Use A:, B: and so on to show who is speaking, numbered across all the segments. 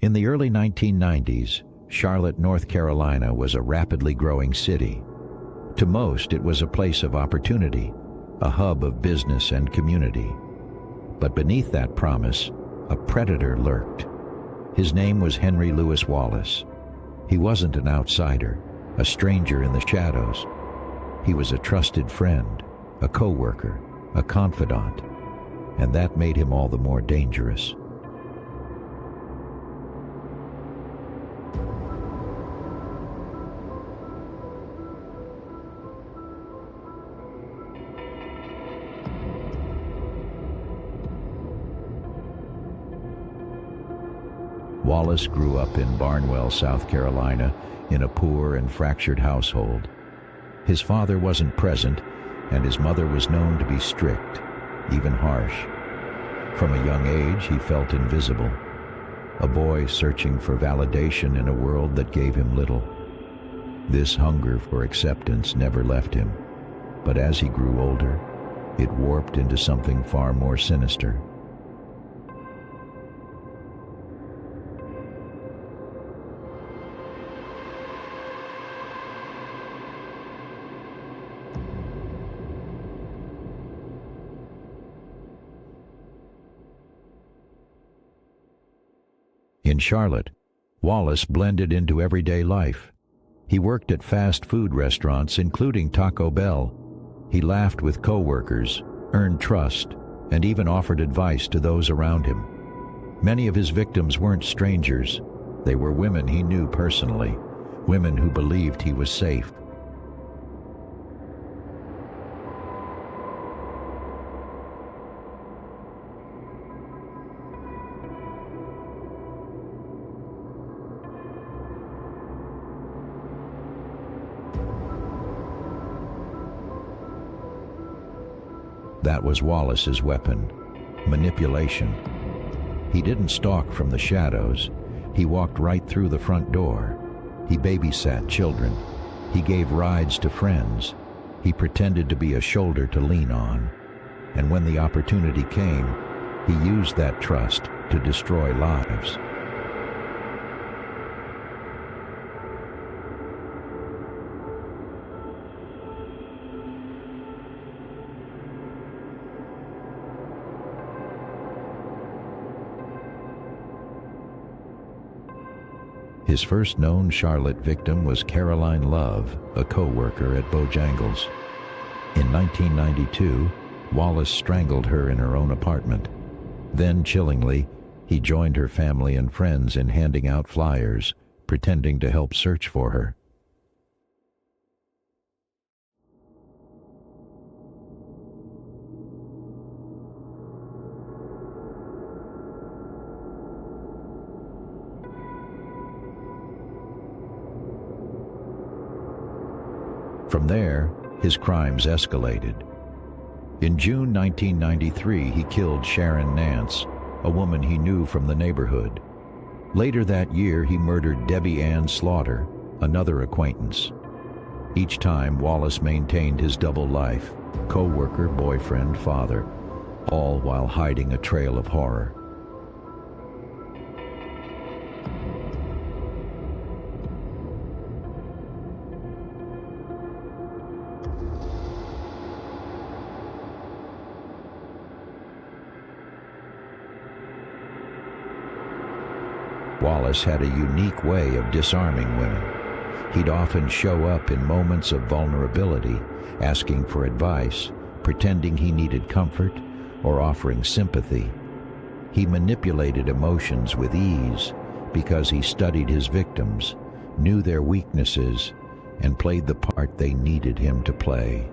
A: In the early 1990s, Charlotte, North Carolina was a rapidly growing city. To most, it was a place of opportunity, a hub of business and community. But beneath that promise, a predator lurked. His name was Henry Louis Wallace. He wasn't an outsider, a stranger in the shadows. He was a trusted friend, a co-worker, a confidant, and that made him all the more dangerous. Wallace grew up in Barnwell, South Carolina, in a poor and fractured household. His father wasn't present, and his mother was known to be strict, even harsh. From a young age, he felt invisible, a boy searching for validation in a world that gave him little. This hunger for acceptance never left him, but as he grew older, it warped into something far more sinister. In Charlotte, Wallace blended into everyday life. He worked at fast food restaurants, including Taco Bell. He laughed with co-workers, earned trust, and even offered advice to those around him. Many of his victims weren't strangers. They were women he knew personally, women who believed he was safe. That was Wallace's weapon, manipulation. He didn't stalk from the shadows. He walked right through the front door. He babysat children. He gave rides to friends. He pretended to be a shoulder to lean on. And when the opportunity came, he used that trust to destroy lives. His first known Charlotte victim was Caroline Love, a co-worker at Bojangles. In 1992, Wallace strangled her in her own apartment. Then, chillingly, he joined her family and friends in handing out flyers, pretending to help search for her. From there, his crimes escalated. In June 1993, he killed Sharon Nance, a woman he knew from the neighborhood. Later that year, he murdered Debbie Ann Slaughter, another acquaintance. Each time, Wallace maintained his double life, co-worker, boyfriend, father, all while hiding a trail of horror. Wallace had a unique way of disarming women. He'd often show up in moments of vulnerability, asking for advice, pretending he needed comfort, or offering sympathy. He manipulated emotions with ease because he studied his victims, knew their weaknesses, and played the part they needed him to play.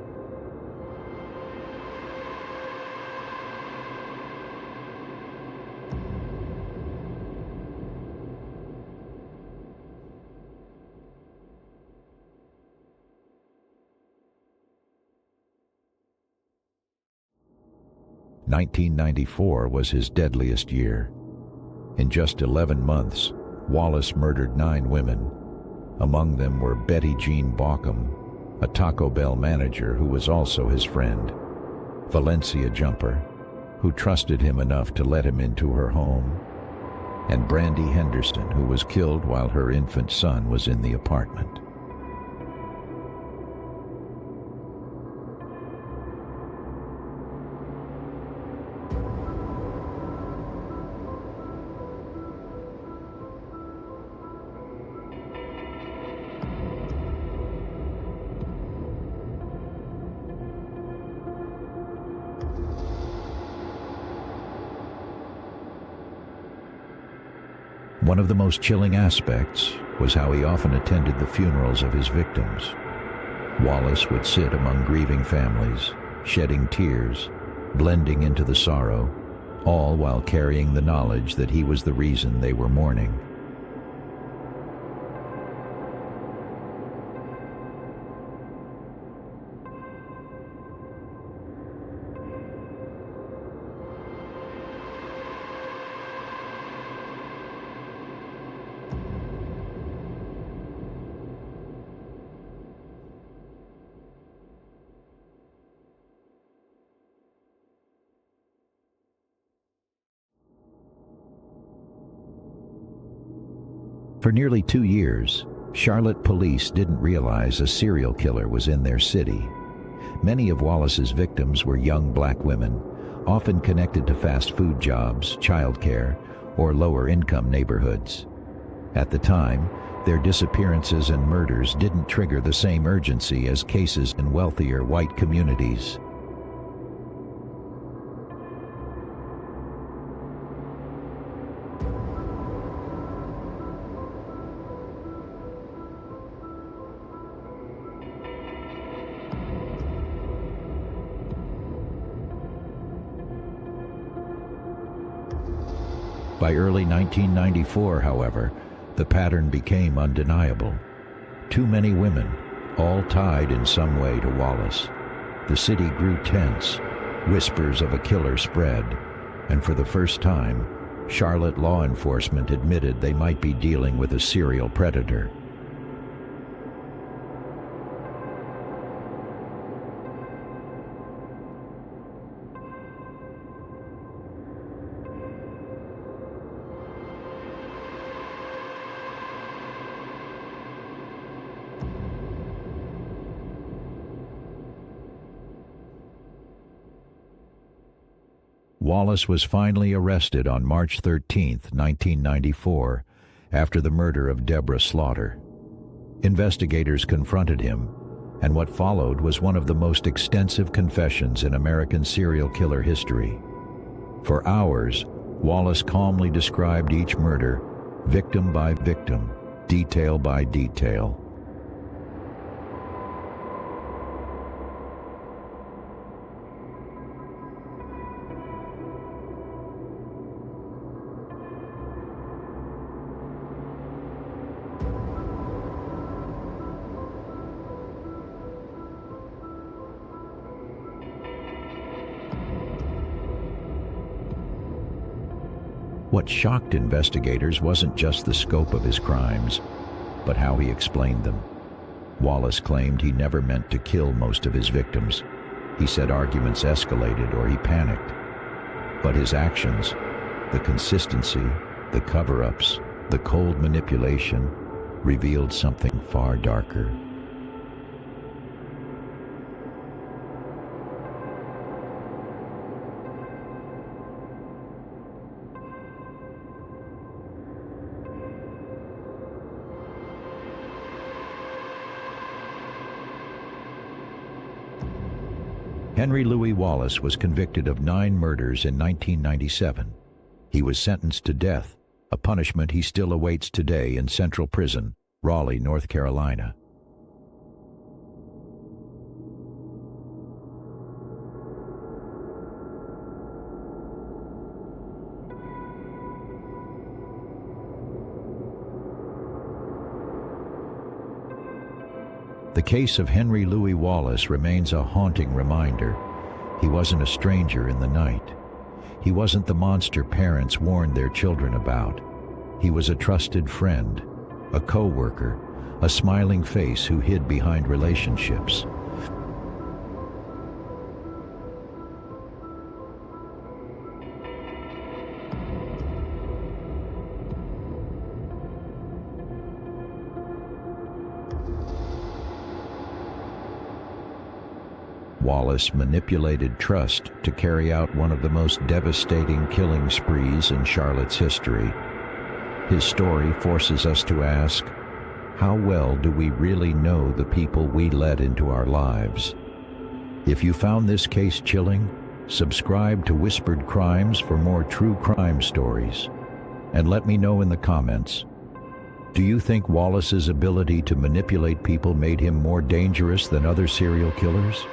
A: "1994 was his deadliest year. In just 11 months, Wallace murdered 9 women. Among them were Betty Jean Baucom, a Taco Bell manager who was also his friend, Valencia Jumper, who trusted him enough to let him into her home, and Brandy Henderson, who was killed while her infant son was in the apartment. One of the most chilling aspects was how he often attended the funerals of his victims. Wallace would sit among grieving families, shedding tears, blending into the sorrow, all while carrying the knowledge that he was the reason they were mourning. For nearly 2 years, Charlotte police didn't realize a serial killer was in their city. Many of Wallace's victims were young black women, often connected to fast food jobs, childcare, or lower-income neighborhoods. At the time, their disappearances and murders didn't trigger the same urgency as cases in wealthier white communities. By early 1994, however, the pattern became undeniable. Too many women, all tied in some way to Wallace. The city grew tense, whispers of a killer spread, and for the first time, Charlotte law enforcement admitted they might be dealing with a serial predator. Wallace was finally arrested on March 13, 1994, after the murder of Deborah Slaughter. Investigators confronted him, and what followed was one of the most extensive confessions in American serial killer history. For hours, Wallace calmly described each murder, victim by victim, detail by detail. What shocked investigators wasn't just the scope of his crimes, but how he explained them. Wallace claimed he never meant to kill most of his victims. He said arguments escalated or he panicked. But his actions, the consistency, the cover-ups, the cold manipulation, revealed something far darker. Henry Louis Wallace was convicted of 9 murders in 1997. He was sentenced to death, a punishment he still awaits today in Central Prison, Raleigh, North Carolina. The case of Henry Louis Wallace remains a haunting reminder. He wasn't a stranger in the night. He wasn't the monster parents warned their children about. He was a trusted friend, a co-worker, a smiling face who hid behind relationships. Wallace manipulated trust to carry out one of the most devastating killing sprees in Charlotte's history. His story forces us to ask, how well do we really know the people we let into our lives? If you found this case chilling, subscribe to Whispered Crimes for more true crime stories. And let me know in the comments, do you think Wallace's ability to manipulate people made him more dangerous than other serial killers?